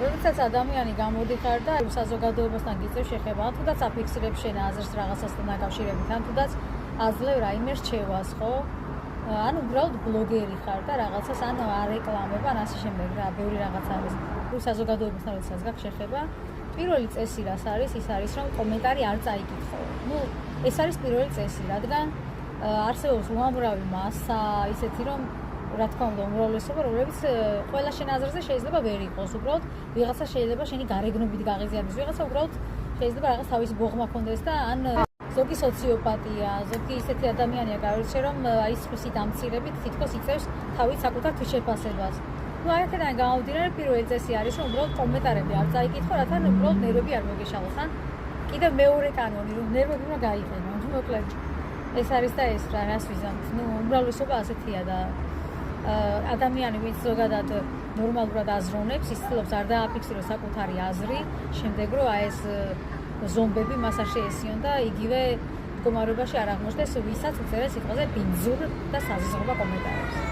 როდესაც ადამიანი გამოდიხარ და საზოგადოებასთან გიწევს შეხება, თუნდაც აფიქსირებს შენ აზრს რაღაცასთან დაკავშირებით, ან თუნდაც აძლევ რაიმე რჩევას, ხო? ან უბრალოდ ბლოგერი ხარ და რაღაცას ან არეკლამებ, ან ასე შემდეგ რა, ბევრი რაღაც არის. საზოგადოებასთან როდესაც გაქვს შეხება, პირველი წესი რას არის, ის არის რომ კომენტარი არ წაიკითხო. ეს არის პირველი წესი, რადგან არსებობს უამრავი მასა, ისეთი რომ რა თქმა უნდა, უმრავლესობა, რომლებიც ყველა შენ აზრზე შეიძლება ვერ იყოს. უბრალოდ ვიღაცა შეიძლება შენი გარეგნობით გაღიზიანდეს, ვიღაცა უბრალოდ შეიძლება რაღაც თავისი ბოღმა ქონდეს და ან ზოგი სოციოპატია, ზოგი ისეთი ადამიანია, გავიცე რომ აი სხვისით ამცირებით თითქოს იწევს თავის საკუთარ თვითშეფასებას. აი აქედან გამომდინარე პირველი წესი არის რომ უბრალოდ კომენტარები არ წაიკითხო, რათა უბრალოდ ნერვები არ მოგეშალოს. ან კიდევ მეორე კანონი რომ ნერვები უნდა გაიყენო. მოკლედ ეს არის და ეს რა რას ვიზამთ. უმრავლესობა ასეთია და ადამიანი ვინც ზოგადად ნორმალურად აზროვნებს, ის ცდილობს არ დააფიქსიროს საკუთარი აზრი, შემდეგ რომ აი ეს ზომბები მას არ შეესიონ და იგივე მდგომარეობაში არ აღმოჩნდეს, ვისაც უწერეს სიტყვაზე ბინძურ და საზღვრება კომენტარებს.